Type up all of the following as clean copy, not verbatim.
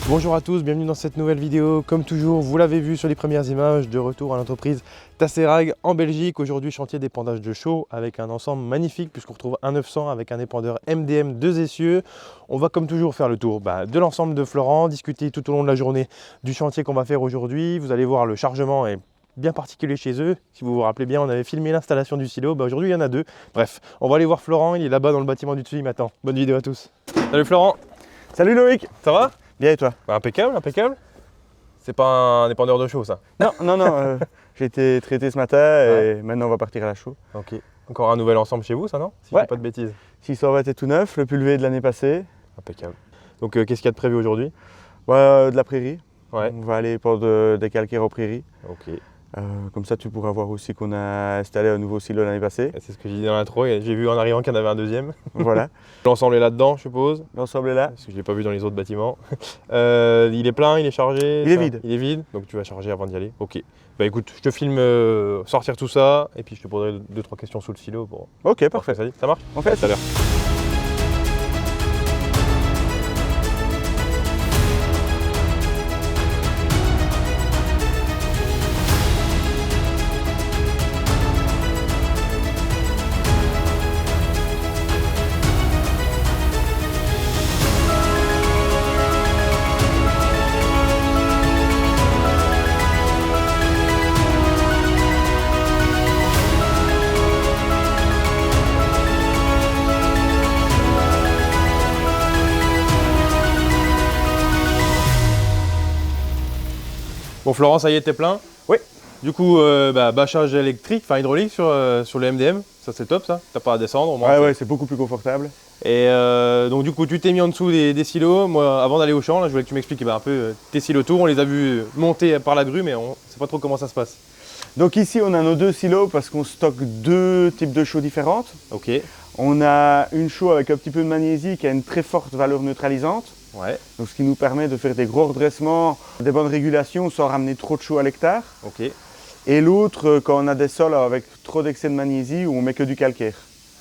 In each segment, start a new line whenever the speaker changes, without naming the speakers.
Bonjour à tous, bienvenue dans cette nouvelle vidéo. Comme toujours, vous l'avez vu sur les premières images, de retour à l'entreprise Tasserag en Belgique. Aujourd'hui, chantier d'épandage de chaux avec un ensemble magnifique puisqu'on retrouve un 900 avec un épandeur MDM 2 essieux. On va comme toujours faire le tour de l'ensemble de Florent, discuter tout au long de la journée du chantier qu'on va faire aujourd'hui. Vous allez voir, le chargement est bien particulier chez eux. Si vous vous rappelez bien, on avait filmé l'installation du silo. Aujourd'hui, il y en a deux. Bref, on va aller voir Florent, il est là-bas dans le bâtiment du dessus, il m'attend. Bonne vidéo à tous. Salut Florent.
Salut Loïc.
Ça va?
Bien et toi?
Impeccable, impeccable. C'est pas un épandeur de chaux ça?
Non, j'ai été traité ce matin et maintenant on va partir à la chaux.
Ok. Encore un nouvel ensemble chez vous ça, non? Si je dis pas de bêtises.
620 est tout neuf, le pulvé de l'année passée.
Impeccable. Donc qu'est-ce qu'il y a de prévu aujourd'hui?
De la prairie.
Ouais.
On va aller pondre des calcaires aux prairies.
Ok.
Comme ça tu pourras voir aussi qu'on a installé un nouveau silo l'année passée.
C'est ce que j'ai dit dans l'intro, j'ai vu en arrivant qu'il y en avait un deuxième.
Voilà.
L'ensemble est là-dedans, je suppose.
L'ensemble est là.
Parce que je ne l'ai pas vu dans les autres bâtiments. Il est plein, il est chargé?
Il est vide.
Il est vide, donc tu vas charger avant d'y aller. Ok. Bah écoute, je te filme sortir tout ça et puis je te poserai 2-3 questions sous le silo pour...
Ok, parfait.
Ça marche?
On fait
à tout à l'heure. Bon Florent, ça y est, t'es plein?
Oui.
Du coup, bâchage électrique, enfin hydraulique sur le MDM, ça c'est top ça, t'as pas à descendre au moins.
Ouais, c'est beaucoup plus confortable.
Et donc du coup, tu t'es mis en dessous des silos. Moi, avant d'aller au champ, là, je voulais que tu m'expliques un peu tes silos tours. On les a vus monter par la grue, mais on sait pas trop comment ça se passe.
Donc ici on a nos deux silos parce qu'on stocke deux types de chaux différentes.
Ok.
On a une chaux avec un petit peu de magnésie qui a une très forte valeur neutralisante.
Ouais.
Donc, ce qui nous permet de faire des gros redressements, des bonnes régulations sans ramener trop de chaux à l'hectare.
Ok.
Et l'autre, quand on a des sols avec trop d'excès de magnésie, où on met que du calcaire.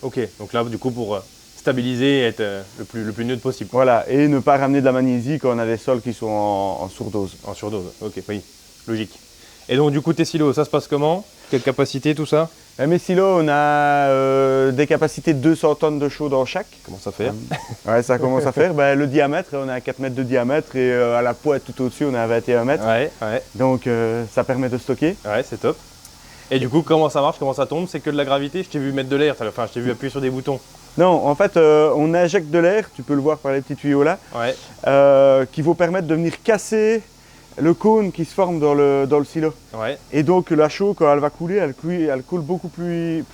Ok, donc là du coup pour stabiliser et être le plus neutre possible.
Voilà, et ne pas ramener de la magnésie quand on a des sols qui sont en surdose.
En surdose, ok, oui, logique. Et donc du coup tes silos, ça se passe comment? Quelle capacité, tout ça?
Mes silos, on a des capacités de 200 tonnes de chaux dans chaque.
Comment ça fait?
Ouais, ça commence à faire. Le diamètre, on a 4 mètres de diamètre et à la pointe tout au-dessus, on a 21 mètres.
Ouais.
Donc ça permet de stocker.
Ouais, c'est top. Et du coup, comment ça marche? Comment ça tombe? C'est que de la gravité? Je t'ai vu mettre de l'air, enfin je t'ai vu appuyer sur des boutons.
Non, en fait, on injecte de l'air, tu peux le voir par les petits tuyaux là, qui vont permettre de venir casser le cône qui se forme dans le silo.
Ouais.
Et donc la chaux, quand elle va couler, elle coule beaucoup plus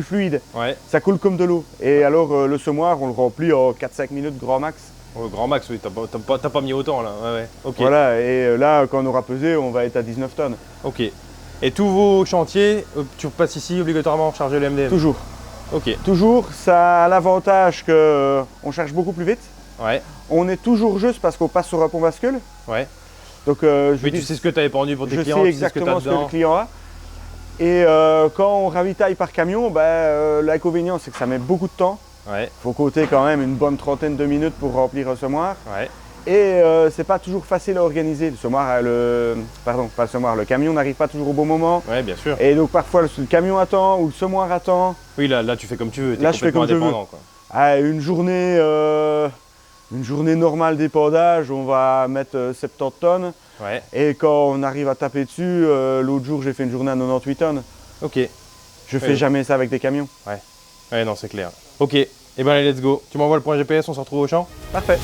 fluide.
Ouais.
Ça coule comme de l'eau. Et alors le semoir, on le remplit en 4-5 minutes grand max.
Au grand max, oui, t'as pas mis autant là. Ouais. Ok.
Voilà, et là, quand on aura pesé, on va être à 19 tonnes.
Ok. Et tous vos chantiers, tu passes ici obligatoirement charger le MDM?
Toujours.
Ok.
Toujours, ça a l'avantage qu'on charge beaucoup plus vite.
Ouais.
On est toujours juste parce qu'on passe sur un pont bascule.
Ouais.
Donc,
tu sais ce que tu avais pendu pour tes clients,
je sais exactement ce que le client a. Et quand on ravitaille par camion, l'inconvénient c'est que ça met beaucoup de temps.
Ouais.
Il faut compter quand même une bonne trentaine de minutes pour remplir un semoir.
Ouais.
Et c'est pas toujours facile à organiser. Le camion n'arrive pas toujours au bon moment.
Ouais, bien sûr.
Et donc parfois le camion attend ou le semoir attend.
Oui, là tu fais comme tu veux, tu es
Là, je fais comme
indépendant. Quoi.
Une journée normale d'épandage, on va mettre 70 tonnes.
Ouais.
Et quand on arrive à taper dessus, l'autre jour j'ai fait une journée à 98 tonnes.
Ok.
Je fais jamais ça avec des camions.
Ouais, non, c'est clair. Ok, et ben allez, let's go. Tu m'envoies le point GPS, on se retrouve au champ?
Parfait.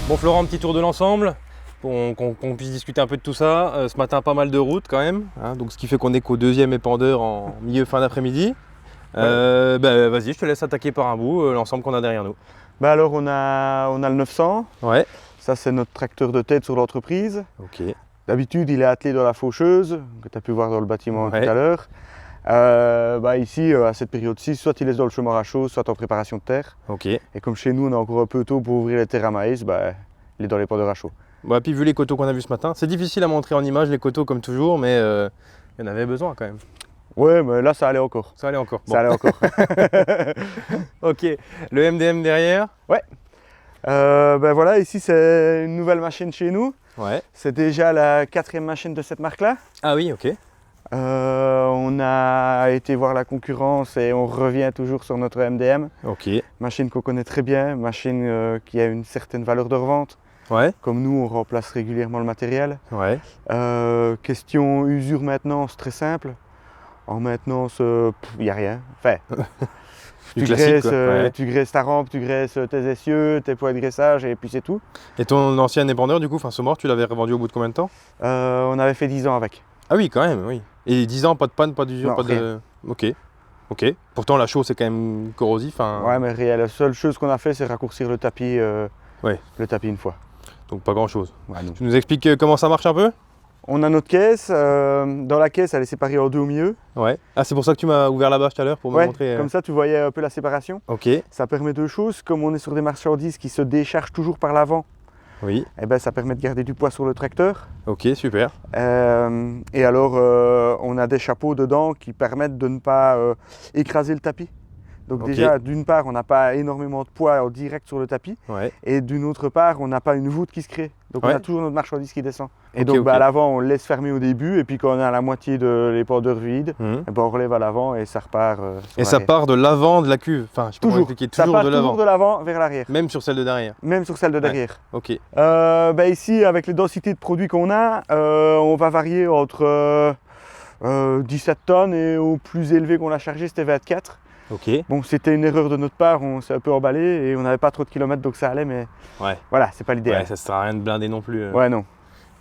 Bon Florent, petit tour de l'ensemble, qu'on puisse discuter un peu de tout ça. Ce matin, pas mal de routes quand même, hein, donc ce qui fait qu'on est qu'au deuxième épandeur en milieu fin d'après-midi. Vas-y, je te laisse attaquer par un bout l'ensemble qu'on a derrière nous.
Alors on a le 900.
Ouais.
Ça c'est notre tracteur de tête sur l'entreprise.
Ok.
D'habitude il est attelé dans la faucheuse, que tu as pu voir dans le bâtiment tout à l'heure. Ici, à cette période-ci, soit il est dans le chômeur à chaud, soit en préparation de terre.
Ok.
Et comme chez nous on est encore un peu tôt pour ouvrir les terres à maïs, il est dans les pendeurs à chaud.
Bah, puis vu les coteaux qu'on a vus ce matin, c'est difficile à montrer en image les coteaux comme toujours, mais il y en avait besoin quand même.
Ouais, mais là ça allait encore.
Ça allait encore.
Ça allait encore.
Ok, le MDM derrière.
Ouais. Voilà, ici c'est une nouvelle machine chez nous.
Ouais.
C'est déjà la 4e machine de cette marque-là.
Ah oui, ok.
On a été voir la concurrence et on revient toujours sur notre MDM.
Ok.
Machine qu'on connaît très bien, machine qui a une certaine valeur de revente.
Ouais.
Comme nous, on remplace régulièrement le matériel.
Ouais.
Question usure maintenance, très simple. En maintenance, il n'y a rien. Enfin, tu graisses ta rampe, tu graisses tes essieux, tes poids de graissage et puis c'est tout.
Et ton ancien épandeur, du coup, ce mort, tu l'avais revendu au bout de combien de temps?
On avait fait 10 ans avec.
Ah oui, quand même, oui. Et 10 ans, pas de panne, pas d'usure,
Non,
pas
rien.
de... Ok. Ok. Pourtant, la chaux, c'est quand même corrosif. Hein.
Ouais, mais réel, la seule chose qu'on a fait, c'est raccourcir le tapis, le tapis une fois.
Donc pas grand-chose.
Ouais, non.
Tu nous expliques comment ça marche un peu?
On a notre caisse. Dans la caisse, elle est séparée en deux au milieu.
Ouais. Ah, c'est pour ça que tu m'as ouvert la bâche tout à l'heure pour me montrer.
Comme ça, tu voyais un peu la séparation.
Ok.
Ça permet deux choses. Comme on est sur des marchandises qui se déchargent toujours par l'avant,
Oui.
ça permet de garder du poids sur le tracteur.
Ok, super.
Et alors, on a des chapeaux dedans qui permettent de ne pas écraser le tapis. Donc déjà, d'une part, on n'a pas énormément de poids en direct sur le tapis.
Ouais.
Et d'une autre part, on n'a pas une voûte qui se crée. Donc on a toujours notre marchandise qui descend. Et donc à l'avant, on le laisse fermer au début. Et puis quand on est à la moitié de l'épandeur vide, on relève à l'avant et ça repart.
Et ça part de l'avant de la cuve. Enfin, je peux
toujours.
Toujours
ça part
de l'avant.
toujours de l'avant vers l'arrière.
Même sur celle de derrière.
Même sur celle de derrière.
Ok.
Ici, avec les densités de produits qu'on a, on va varier entre 17 tonnes et au plus élevé qu'on a chargé, c'était 24.
Ok.
Bon, c'était une erreur de notre part, on s'est un peu emballé et on n'avait pas trop de kilomètres donc ça allait, mais voilà, c'est pas l'idéal.
Ouais, ça sert à rien de blinder non plus.
Ouais, non.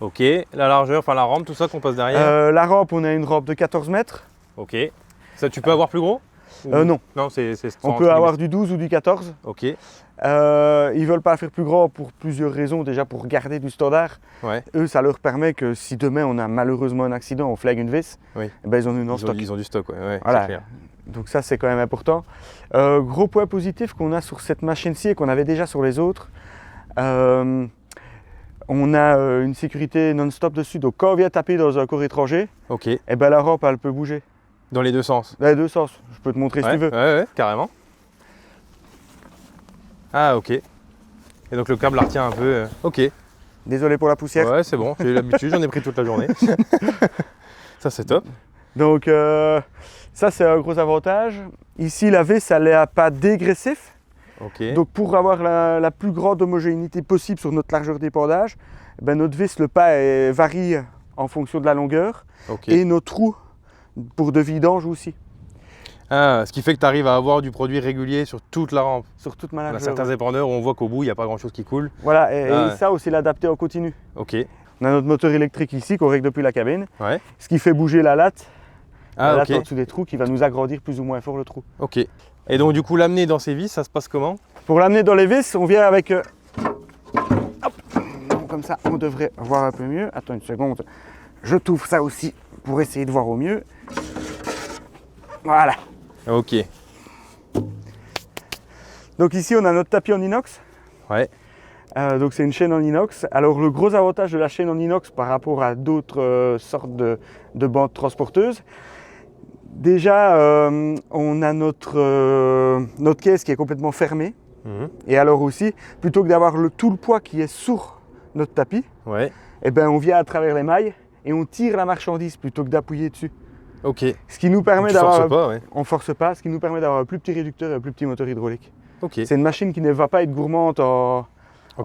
Ok, la largeur, enfin la rampe, tout ça qu'on passe derrière.
La rampe, on a une rampe de 14 mètres.
Ok. Ça, tu peux avoir plus gros?
Non.
Non, c'est
on peut avoir du 12 ou du 14.
Ok.
Ils veulent pas faire plus grand pour plusieurs raisons. Déjà pour garder du standard.
Ouais.
Eux, ça leur permet que si demain on a malheureusement un accident, on flague une vis, ils en ont une en stock.
Ils ont du stock, ouais,
voilà.
c'est clair.
Donc ça, c'est quand même important. Gros point positif qu'on a sur cette machine-ci et qu'on avait déjà sur les autres, on a une sécurité non-stop dessus. Donc quand on vient taper dans un corps étranger, la rampe, elle peut bouger.
Dans les deux sens?
Dans les deux sens. Je peux te montrer si tu veux.
Ouais, carrément. Ah, ok. Et donc le câble la retient un peu. Ok.
Désolé pour la poussière.
Ouais, c'est bon, j'ai l'habitude, j'en ai pris toute la journée. Ça, c'est top.
Donc ça, c'est un gros avantage. Ici, la vis, elle n'est pas dégressif. Donc pour avoir la plus grande homogénéité possible sur notre largeur d'épandage, notre vis, le pas varie en fonction de la longueur. Et nos trous pour de vidange aussi.
Ah, ce qui fait que tu arrives à avoir du produit régulier sur toute la rampe.
Sur toute ma largeur.
On a certains épandeurs où on voit qu'au bout, il n'y a pas grand chose qui coule.
Voilà, et ça aussi l'adapter en continu.
Ok.
On a notre moteur électrique ici qu'on règle depuis la cabine.
Ouais.
Ce qui fait bouger la latte. La latte en
ok.
dessous des trous qui va nous agrandir plus ou moins fort le trou.
Ok. Et donc du coup, l'amener dans ces vis, ça se passe comment?
Pour l'amener dans les vis, on vient avec... hop, comme ça, on devrait voir un peu mieux. Attends une seconde. Je t'ouvre ça aussi pour essayer de voir au mieux. Voilà.
Ok.
Donc ici, on a notre tapis en inox.
Ouais.
Donc c'est une chaîne en inox. Alors le gros avantage de la chaîne en inox par rapport à d'autres sortes de bandes transporteuses, déjà on a notre caisse qui est complètement fermée. Et alors aussi, plutôt que d'avoir tout le poids qui est sur notre tapis, on vient à travers les mailles et on tire la marchandise plutôt que d'appuyer dessus.
Ok.
Ce qui nous permet d'avoir...
On
force pas, ce qui nous permet d'avoir un plus petit réducteur et un plus petit moteur hydraulique.
Ok.
C'est une machine qui ne va pas être gourmande en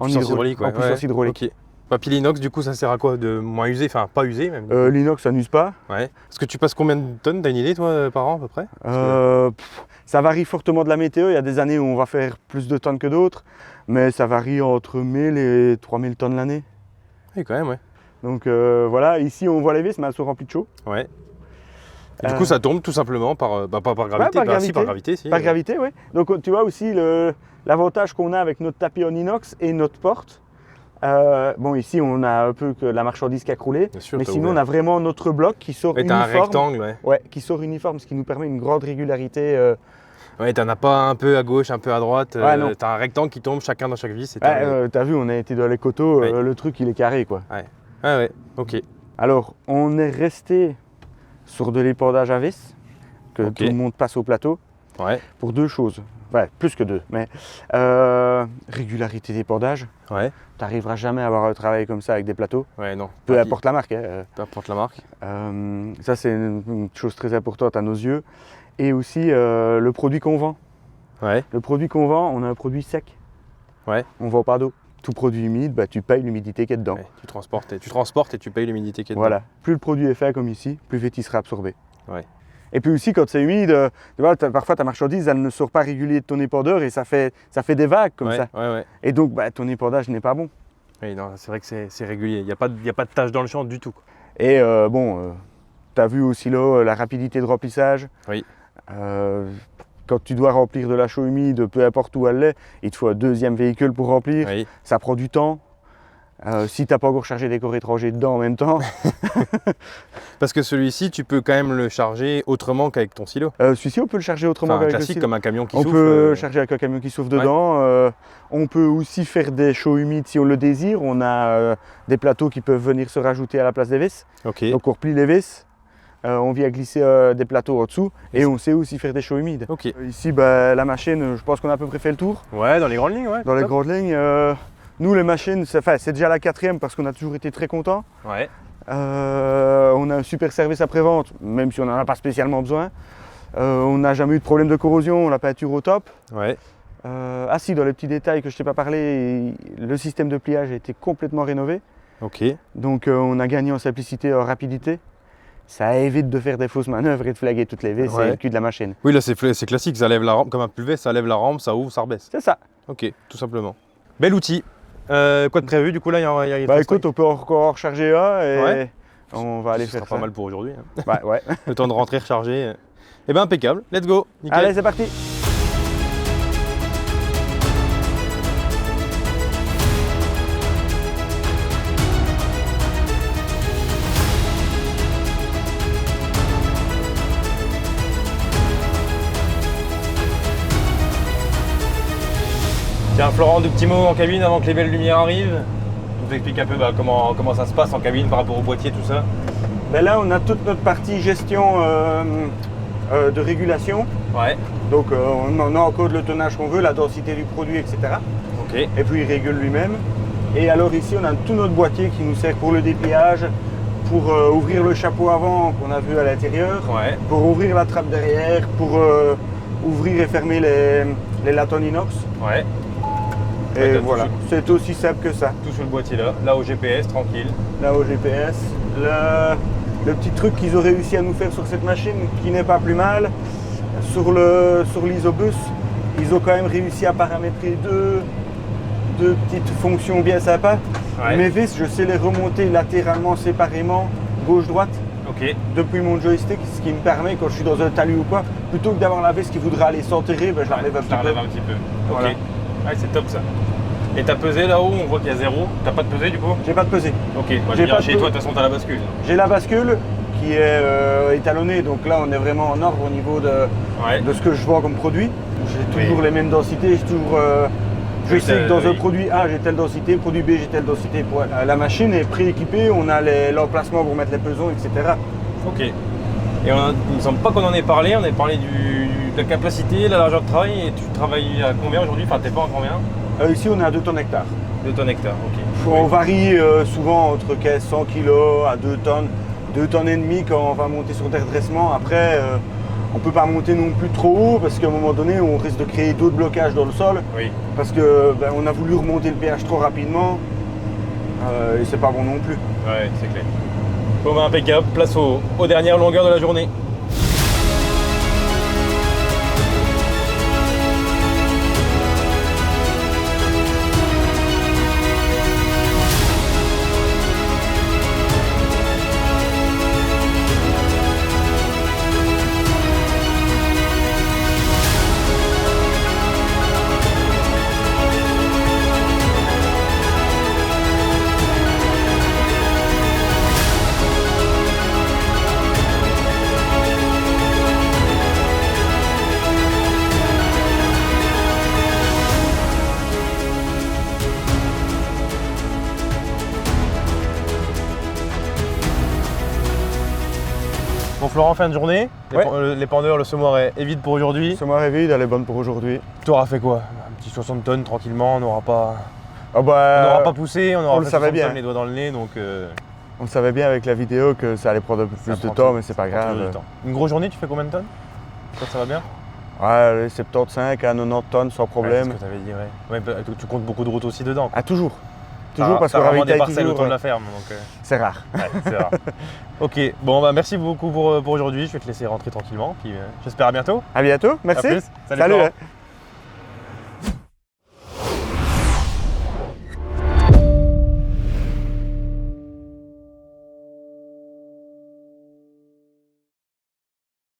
puissance hydraulique.
En puissance hydraulique.
Ok. Puis l'inox, du coup, ça sert à quoi? De moins usé, enfin pas usé même?
L'inox, ça n'use pas.
Ouais. Est-ce que tu passes combien de tonnes, t'as une idée toi, par an à peu près?
Ça varie fortement de la météo. Il y a des années où on va faire plus de tonnes que d'autres. mais ça varie entre 1000 et 3000 tonnes l'année.
Oui, quand même, ouais.
Donc voilà, ici on voit les vis, mais elles sont remplies de chaux.
Ouais. Et du coup, ça tombe tout simplement par gravité.
Ouais,
Par gravité, si.
Par gravité, oui. Donc tu vois aussi l'avantage qu'on a avec notre tapis en inox et notre porte. Bon, ici on a un peu que la marchandise qui a croulé,
Bien sûr,
mais
t'as
sinon
ouvert.
on a vraiment notre bloc qui sort
Ouais, t'as
uniforme.
un rectangle, ouais.
Ouais, qui sort uniforme, ce qui nous permet une grande régularité.
Ouais, t'en as pas un peu à gauche, un peu à droite.
Ouais, non.
T'as un rectangle qui tombe chacun dans chaque vis.
T'as vu, on a été dans les coteaux,
Ouais.
le truc il est carré quoi.
Ouais. Ah ouais, ok.
Alors, on est resté sur de l'épandage à vis, que
Ok.
tout le monde passe au plateau,
Ouais,
pour deux choses. Ouais, plus que deux, mais régularité d'épandage.
ouais,
Tu n'arriveras jamais à avoir un travail comme ça avec des plateaux,
ouais, non.
peu
Pas
importe la marque. Hein.
Peu importe la marque.
Ça, c'est une chose très importante à nos yeux. Et aussi le produit qu'on vend.
Ouais,
Le produit qu'on vend, on a un produit sec.
ouais.
On ne vend pas d'eau. Tout produit humide, bah, tu payes l'humidité qui est dedans.
Ouais, tu transportes et tu payes l'humidité qui est dedans.
Voilà. Plus le produit est fait comme ici, plus vite il sera absorbé.
Ouais.
Et puis aussi, quand c'est humide, tu vois, parfois ta marchandise, elle ne sort pas régulier de ton épandeur et ça fait des vagues comme
Ouais,
ça.
ouais, ouais.
Et donc, bah, ton épandage n'est pas bon.
Oui, non, c'est vrai que c'est régulier. Il n'y a pas de tache dans le champ du tout.
Et tu as vu aussi là la rapidité de remplissage.
Oui.
Quand tu dois remplir de la chaux humide, peu importe où elle est, il te faut un deuxième véhicule pour remplir.
Oui.
Ça prend du temps. Si tu n'as pas encore chargé des corps étrangers dedans en même temps.
Parce que celui-ci, tu peux quand même le charger autrement qu'avec ton silo.
Celui-ci, on peut le charger autrement
Enfin, un
qu'avec le
classique
silo.
comme un camion qui
On
souffle.
peut charger avec un camion qui souffle dedans. On peut aussi faire des chaux humides si on le désire. On a des plateaux qui peuvent venir se rajouter à la place des vis.
Ok.
Donc on replie les vis. On vient glisser des plateaux en dessous et on sait aussi faire des chaux humides.
Ok.
Ici, bah, la machine, je pense qu'on a à peu près fait le tour.
Ouais, dans les grandes lignes, ouais.
Dans les
top.
grandes lignes, nous les machines, c'est déjà la 4e parce qu'on a toujours été très contents.
Ouais.
On a un super service après-vente, même si on n'en a pas spécialement besoin. On n'a jamais eu de problème de corrosion, la peinture au top.
Ouais.
Ah si, dans les petits détails que je t'ai pas parlé, le système de pliage a été complètement rénové.
Ok.
Donc on a gagné en simplicité et en rapidité. Ça évite de faire des fausses manœuvres et de flaguer toutes les vis,
Ouais.
c'est le cul de la machine.
Oui, là c'est classique, ça lève la rampe comme un pulvé, ça lève la rampe, ça ouvre, ça rebaisse.
C'est ça.
Ok, tout simplement. Bel outil. Quoi de prévu du coup là il y a
Bah écoute, on peut encore en recharger un et
Ouais.
on va aller
Ce
faire
sera
ça.
pas mal pour aujourd'hui. Hein.
Ouais, ouais.
Le temps de rentrer, recharger. Eh ben impeccable, let's go. Nickel.
Allez, c'est parti.
Tiens Florent, deux petits mots en cabine avant que les belles lumières arrivent. On nous explique un peu comment ça se passe en cabine par rapport au boîtier, tout ça.
Ben là, on a toute notre partie gestion de régulation.
Ouais.
Donc on encode le tonnage qu'on veut, la densité du produit, etc.
Ok.
Et puis il régule lui-même. Et alors ici, on a tout notre boîtier qui nous sert pour le dépliage, pour ouvrir le chapeau avant qu'on a vu à l'intérieur,
Ouais.
pour ouvrir la trappe derrière, pour ouvrir et fermer les latons inox.
Ouais.
Et
Ouais, t'as
voilà,
tout
c'est aussi simple que ça.
Tout sur le boîtier là. Là au GPS, tranquille.
Là au GPS, le petit truc qu'ils ont réussi à nous faire sur cette machine, qui n'est pas plus mal, sur l'isobus, ils ont quand même réussi à paramétrer deux petites fonctions bien sympas.
Ouais.
Mes vis, je sais les remonter latéralement, séparément, gauche-droite,
Ok.
depuis mon joystick, ce qui me permet, quand je suis dans un talus ou quoi, plutôt que d'avoir la vis qui voudrait aller s'enterrer, ben, je la relève un
Je la
petit peu.
relève un petit peu.
Voilà.
Ok. Ouais, c'est top ça. Et t'as pesé là-haut, on voit qu'il y a 0. T'as pas de pesée du coup?
J'ai pas de pesée.
Ok, bah, je
J'ai
veux dire,
pas de
chez
pe-
toi, de toute façon, t'as la bascule.
J'ai la bascule qui est étalonnée, donc là on est vraiment en ordre au niveau
Ouais.
de ce que je vends comme produit. J'ai toujours
Oui.
les mêmes densités, j'ai toujours, je
Oui,
sais que dans
oui.
un produit A j'ai telle densité, produit B j'ai telle densité. La machine est prééquipée, on a l'emplacement pour mettre les pesons, etc.
Ok. Et il me semble pas qu'on en ait parlé, on a parlé de la capacité, la largeur de travail, et tu travailles à combien aujourd'hui? Enfin, t'es pas en combien?
Ici on est à 2 tonnes hectares.
2 tonnes hectares, ok.
On varie souvent entre 100 kg à 2 tonnes, 2 tonnes et demie quand on va monter sur des redressements. Après, on ne peut pas monter non plus trop haut parce qu'à un moment donné, on risque de créer d'autres blocages dans le sol
Oui.
parce que on a voulu remonter le pH trop rapidement et c'est pas bon non plus.
Ouais, c'est clair. Bon, bah, impeccable. Place aux dernières longueurs de la journée. Bon Florent, fin de journée,
Ouais.
les pendeurs, le semoir est vide pour aujourd'hui.
Le semoir est vide, elle est bonne pour aujourd'hui.
Tu auras fait quoi? Un petit 60 tonnes tranquillement, on n'aura pas,
Ah bah,
on n'aura pas poussé, on aura
on le
fait
savait
60
bien.
tonnes les doigts dans le nez, donc
on le savait bien avec la vidéo que ça allait prendre un peu
ça
plus de
prend
temps,
tout-
mais c'est
ça
pas
prend toujours
grave.
du temps. Une grosse journée, tu fais combien de tonnes? Ça va bien?
Ouais, allez, 75 à 90 tonnes sans
Ouais,
problème.
c'est ce que tu avais dit, ouais. Ouais, bah, tu comptes beaucoup de routes aussi dedans, quoi.
Ah, toujours. Toujours parce que
t'as vraiment des
ravitaille
parcelles
toujours.
autour de la ferme, donc
C'est rare.
ouais, c'est rare. Ok, bon bah merci beaucoup pour aujourd'hui, je vais te laisser rentrer tranquillement, puis j'espère à bientôt.
À bientôt,
À
merci.
plus.
Salut.
Florent.
Hein.